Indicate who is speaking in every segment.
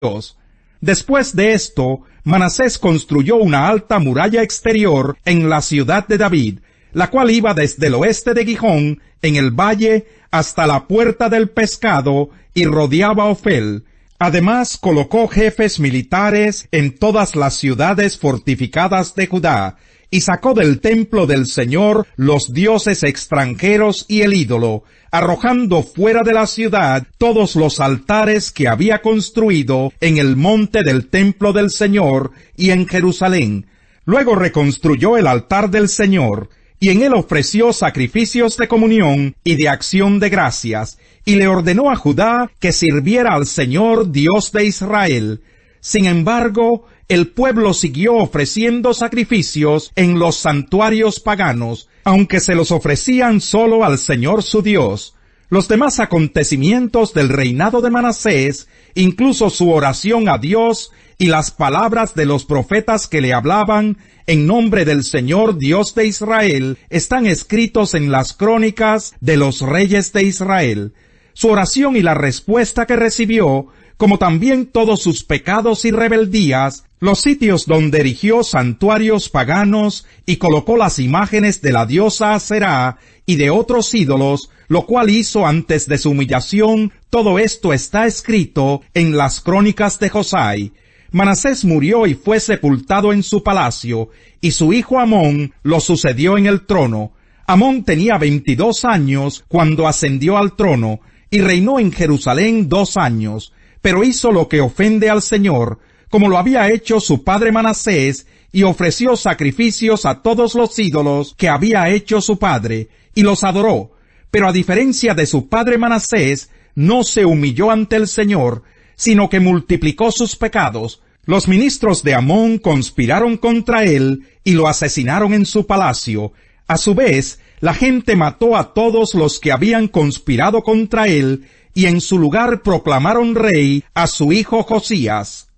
Speaker 1: Dios. Después de esto, Manasés construyó una alta muralla exterior en la ciudad de David, la cual iba desde el oeste de Gijón, en el valle, hasta la puerta del pescado, y rodeaba Ofel. Además, colocó jefes militares en todas las ciudades fortificadas de Judá, y sacó del templo del Señor los dioses extranjeros y el ídolo, arrojando fuera de la ciudad todos los altares que había construido en el monte del templo del Señor y en Jerusalén. Luego reconstruyó el altar del Señor, y en él ofreció sacrificios de comunión y de acción de gracias, y le ordenó a Judá que sirviera al Señor Dios de Israel. Sin embargo, el pueblo siguió ofreciendo sacrificios en los santuarios paganos, aunque se los ofrecían solo al Señor su Dios. Los demás acontecimientos del reinado de Manasés, incluso su oración a Dios y las palabras de los profetas que le hablaban en nombre del Señor Dios de Israel, están escritos en las crónicas de los reyes de Israel. Su oración y la respuesta que recibió, como también todos sus pecados y rebeldías, los sitios donde erigió santuarios paganos y colocó las imágenes de la diosa Aserá y de otros ídolos, lo cual hizo antes de su humillación, todo esto está escrito en las crónicas de Josai. Manasés murió y fue sepultado en su palacio, y su hijo Amón lo sucedió en el trono. Amón tenía 22 años cuando ascendió al trono, y reinó en Jerusalén 2 años, pero hizo lo que ofende al Señor, como lo había hecho su padre Manasés, y ofreció sacrificios a todos los ídolos que había hecho su padre, y los adoró. Pero a diferencia de su padre Manasés, no se humilló ante el Señor, sino que multiplicó sus pecados. Los ministros de Amón conspiraron contra él y lo asesinaron en su palacio. A su vez, la gente mató a todos los que habían conspirado contra él, y en su lugar proclamaron rey a su hijo Josías.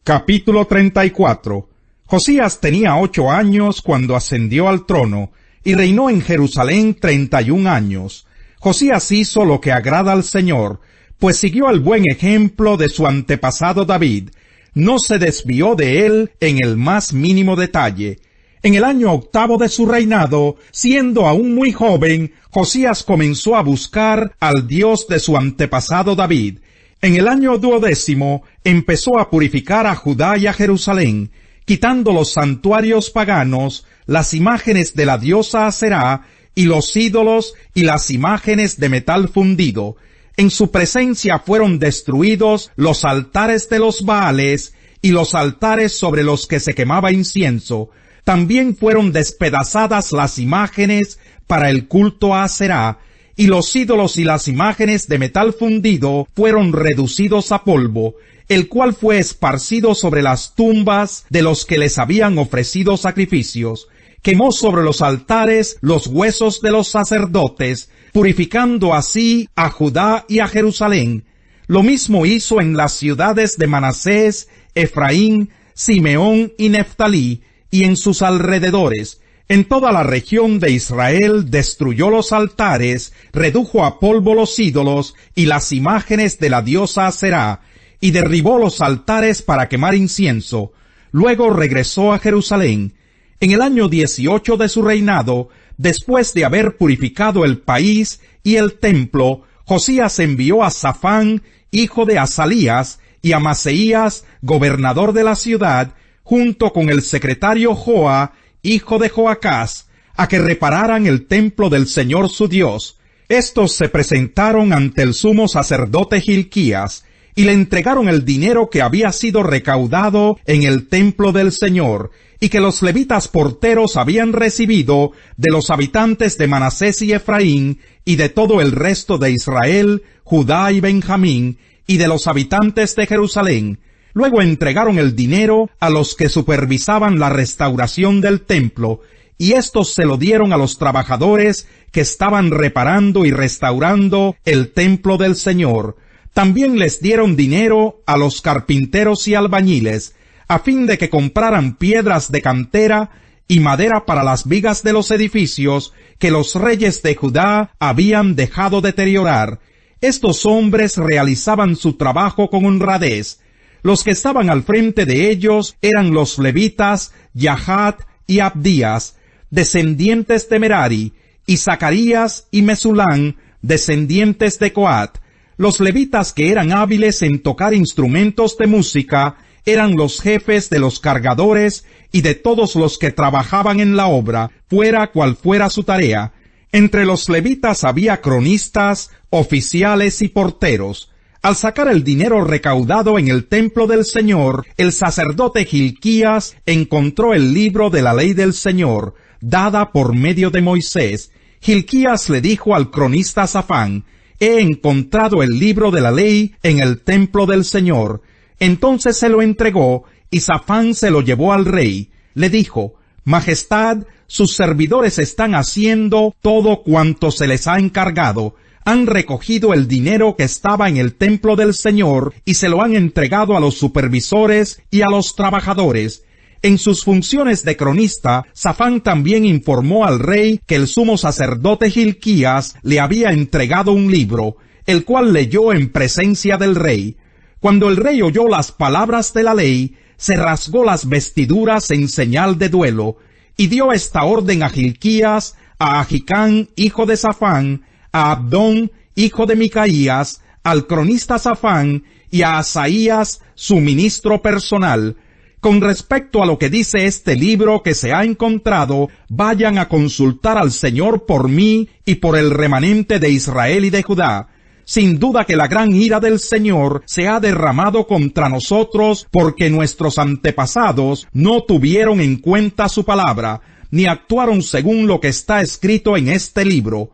Speaker 1: Capítulo 34. Josías tenía 8 años cuando ascendió al trono, y reinó en Jerusalén 31 años. Josías hizo lo que agrada al Señor, pues siguió el buen ejemplo de su antepasado David. No se desvió de él en el más mínimo detalle. En el año 8 de su reinado, siendo aún muy joven, Josías comenzó a buscar al Dios de su antepasado David. En el año 12 empezó a purificar a Judá y a Jerusalén, quitando los santuarios paganos, las imágenes de la diosa Aserá, y los ídolos y las imágenes de metal fundido. En su presencia fueron destruidos los altares de los Baales y los altares sobre los que se quemaba incienso. También fueron despedazadas las imágenes para el culto a Aserá, y los ídolos y las imágenes de metal fundido fueron reducidos a polvo, el cual fue esparcido sobre las tumbas de los que les habían ofrecido sacrificios. Quemó sobre los altares los huesos de los sacerdotes, purificando así a Judá y a Jerusalén. Lo mismo hizo en las ciudades de Manasés, Efraín, Simeón y Neftalí, y en sus alrededores. En toda la región de Israel destruyó los altares, redujo a polvo los ídolos y las imágenes de la diosa Aserá, y derribó los altares para quemar incienso. Luego regresó a Jerusalén. En el año 18 de su reinado, después de haber purificado el país y el templo, Josías envió a Safán, hijo de Asalías, y a Maseías, gobernador de la ciudad, junto con el secretario Joa, hijo de Joacás, a que repararan el templo del Señor su Dios. Estos se presentaron ante el sumo sacerdote Hilquías, y le entregaron el dinero que había sido recaudado en el templo del Señor, y que los levitas porteros habían recibido de los habitantes de Manasés y Efraín, y de todo el resto de Israel, Judá y Benjamín, y de los habitantes de Jerusalén. Luego entregaron el dinero a los que supervisaban la restauración del templo, y estos se lo dieron a los trabajadores que estaban reparando y restaurando el templo del Señor. También les dieron dinero a los carpinteros y albañiles, a fin de que compraran piedras de cantera y madera para las vigas de los edificios que los reyes de Judá habían dejado deteriorar. Estos hombres realizaban su trabajo con honradez. Los que estaban al frente de ellos eran los levitas Yahat y Abdías, descendientes de Merari, y Zacarías y Mesulán, descendientes de Coat. Los levitas que eran hábiles en tocar instrumentos de música eran los jefes de los cargadores y de todos los que trabajaban en la obra, fuera cual fuera su tarea. Entre los levitas había cronistas, oficiales y porteros. Al sacar el dinero recaudado en el templo del Señor, el sacerdote Hilquías encontró el libro de la ley del Señor, dada por medio de Moisés. Hilquías le dijo al cronista Safán: «He encontrado el libro de la ley en el templo del Señor». Entonces se lo entregó, y Safán se lo llevó al rey. Le dijo: «Majestad, sus servidores están haciendo todo cuanto se les ha encargado. Han recogido el dinero que estaba en el templo del Señor y se lo han entregado a los supervisores y a los trabajadores». En sus funciones de cronista, Safán también informó al rey que el sumo sacerdote Hilquías le había entregado un libro, el cual leyó en presencia del rey. Cuando el rey oyó las palabras de la ley, se rasgó las vestiduras en señal de duelo, y dio esta orden a Hilquías, a Ahicam, hijo de Safán, a Abdón, hijo de Micaías, al cronista Safán, y a Asaías, su ministro personal: «Con respecto a lo que dice este libro que se ha encontrado, vayan a consultar al Señor por mí y por el remanente de Israel y de Judá. Sin duda que la gran ira del Señor se ha derramado contra nosotros, porque nuestros antepasados no tuvieron en cuenta su palabra, ni actuaron según lo que está escrito en este libro».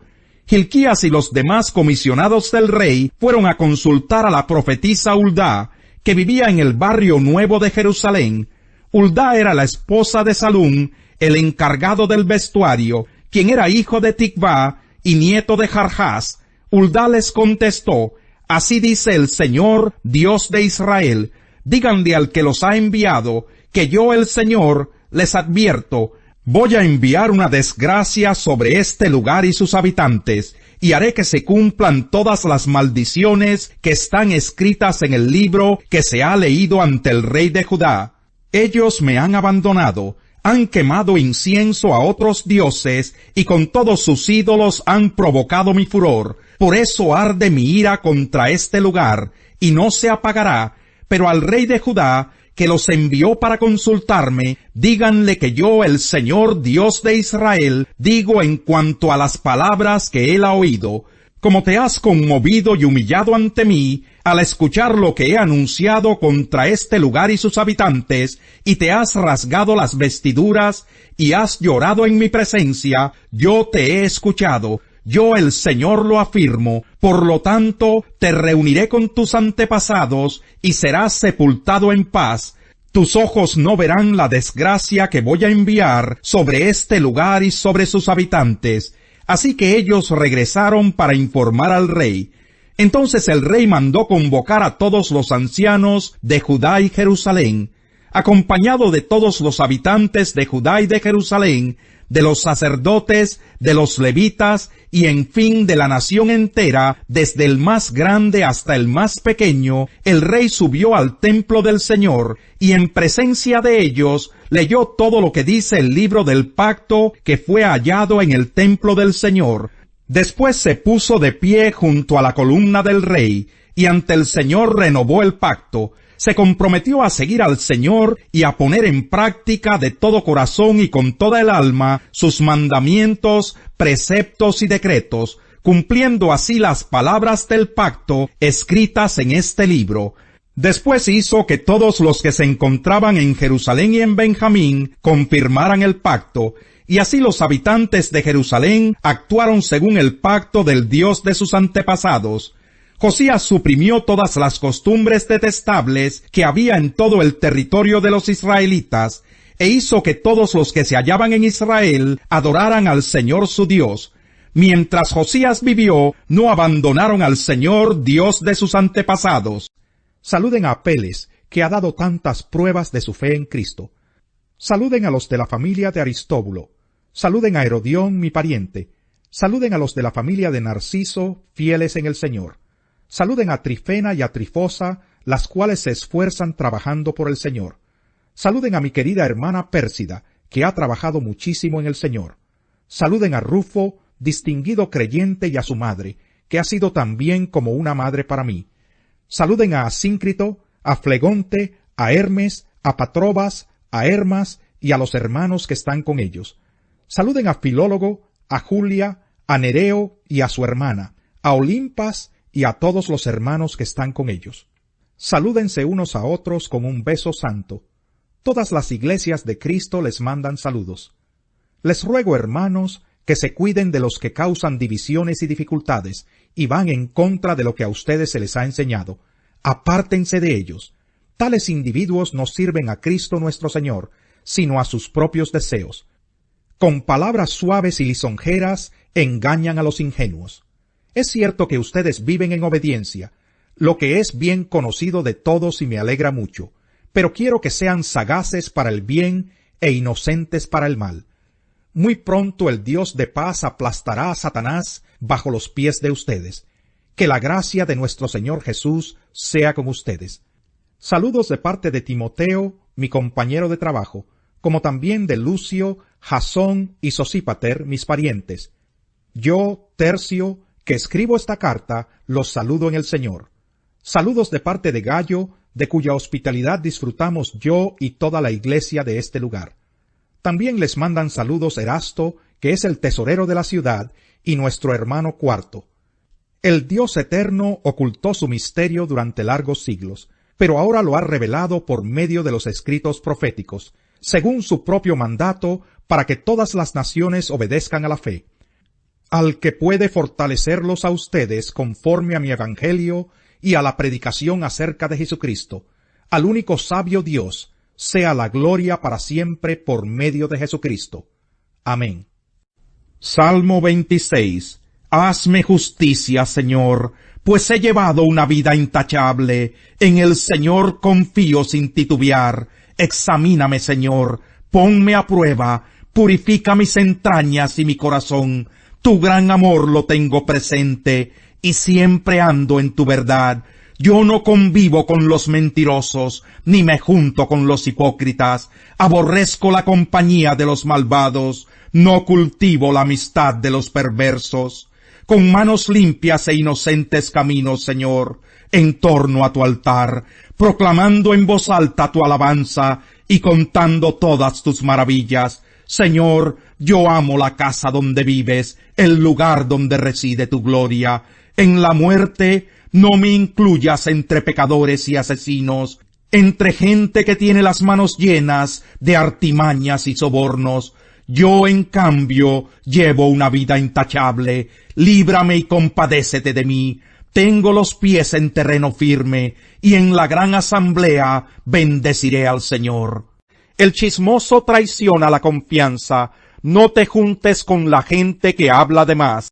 Speaker 1: Hilquías y los demás comisionados del rey fueron a consultar a la profetisa Huldá, que vivía en el barrio nuevo de Jerusalén. Huldá era la esposa de Salum, el encargado del vestuario, quien era hijo de Tikvá y nieto de Jarjás. Huldá les contestó: «Así dice el Señor, Dios de Israel, díganle al que los ha enviado, que yo, el Señor, les advierto, voy a enviar una desgracia sobre este lugar y sus habitantes, y haré que se cumplan todas las maldiciones que están escritas en el libro que se ha leído ante el rey de Judá. Ellos me han abandonado, han quemado incienso a otros dioses, y con todos sus ídolos han provocado mi furor. Por eso arde mi ira contra este lugar, y no se apagará. Pero al rey de Judá, que los envió para consultarme, díganle que yo, el Señor Dios de Israel, digo en cuanto a las palabras que él ha oído. Como te has conmovido y humillado ante mí, al escuchar lo que he anunciado contra este lugar y sus habitantes, y te has rasgado las vestiduras, y has llorado en mi presencia, yo te he escuchado. Yo, el Señor, lo afirmo. Por lo tanto, te reuniré con tus antepasados y serás sepultado en paz. Tus ojos no verán la desgracia que voy a enviar sobre este lugar y sobre sus habitantes». Así que ellos regresaron para informar al rey. Entonces el rey mandó convocar a todos los ancianos de Judá y Jerusalén, acompañado de todos los habitantes de Judá y de Jerusalén, de los sacerdotes, de los levitas, y en fin de la nación entera, desde el más grande hasta el más pequeño. El rey subió al templo del Señor, y en presencia de ellos leyó todo lo que dice el libro del pacto que fue hallado en el templo del Señor. Después se puso de pie junto a la columna del rey, y ante el Señor renovó el pacto. Se comprometió a seguir al Señor y a poner en práctica de todo corazón y con toda el alma sus mandamientos, preceptos y decretos, cumpliendo así las palabras del pacto escritas en este libro. Después hizo que todos los que se encontraban en Jerusalén y en Benjamín confirmaran el pacto, y así los habitantes de Jerusalén actuaron según el pacto del Dios de sus antepasados. Josías suprimió todas las costumbres detestables que había en todo el territorio de los israelitas, e hizo que todos los que se hallaban en Israel adoraran al Señor su Dios. Mientras Josías vivió, no abandonaron al Señor Dios de sus antepasados. Saluden a Apeles, que ha dado tantas pruebas de su fe en Cristo. Saluden a los de la familia de Aristóbulo. Saluden a Herodión, mi pariente. Saluden a los de la familia de Narciso, fieles en el Señor. Saluden a Trifena y a Trifosa, las cuales se esfuerzan trabajando por el Señor. Saluden a mi querida hermana Pérsida, que ha trabajado muchísimo en el Señor. Saluden a Rufo, distinguido creyente, y a su madre, que ha sido también como una madre para mí. Saluden a Asíncrito, a Flegonte, a Hermes, a Patrobas, a Hermas y a los hermanos que están con ellos. Saluden a Filólogo, a Julia, a Nereo y a su hermana, a Olimpas y a todos los hermanos que están con ellos. Salúdense unos a otros con un beso santo. Todas las iglesias de Cristo les mandan saludos. Les ruego, hermanos, que se cuiden de los que causan divisiones y dificultades y van en contra de lo que a ustedes se les ha enseñado. Apártense de ellos. Tales individuos no sirven a Cristo nuestro Señor, sino a sus propios deseos. Con palabras suaves y lisonjeras engañan a los ingenuos. Es cierto que ustedes viven en obediencia, lo que es bien conocido de todos y me alegra mucho, pero quiero que sean sagaces para el bien e inocentes para el mal. Muy pronto el Dios de paz aplastará a Satanás bajo los pies de ustedes. Que la gracia de nuestro Señor Jesús sea con ustedes. Saludos de parte de Timoteo, mi compañero de trabajo, como también de Lucio, Jasón y Sosípater, mis parientes. Yo, Tercio, que escribo esta carta, los saludo en el Señor. Saludos de parte de Gayo, de cuya hospitalidad disfrutamos yo y toda la iglesia de este lugar. También les mandan saludos Erasto, que es el tesorero de la ciudad, y nuestro hermano Cuarto. El Dios eterno ocultó su misterio durante largos siglos, pero ahora lo ha revelado por medio de los escritos proféticos, según su propio mandato, para que todas las naciones obedezcan a la fe. Al que puede fortalecerlos a ustedes conforme a mi evangelio y a la predicación acerca de Jesucristo, al único sabio Dios, sea la gloria para siempre por medio de Jesucristo. Amén. Salmo 26. Hazme justicia, Señor, pues he llevado una vida intachable. En el Señor confío sin titubear. Examíname, Señor, ponme a prueba, purifica mis entrañas y mi corazón. Tu gran amor lo tengo presente, y siempre ando en tu verdad. Yo no convivo con los mentirosos, ni me junto con los hipócritas. Aborrezco la compañía de los malvados, no cultivo la amistad de los perversos. Con manos limpias e inocentes caminos, Señor, en torno a tu altar, proclamando en voz alta tu alabanza y contando todas tus maravillas. Señor, yo amo la casa donde vives, el lugar donde reside tu gloria. En la muerte no me incluyas entre pecadores y asesinos, entre gente que tiene las manos llenas de artimañas y sobornos. Yo, en cambio, llevo una vida intachable. Líbrame y compadécete de mí. Tengo los pies en terreno firme, y en la gran asamblea bendeciré al Señor. El chismoso traiciona la confianza. No te juntes con la gente que habla de más.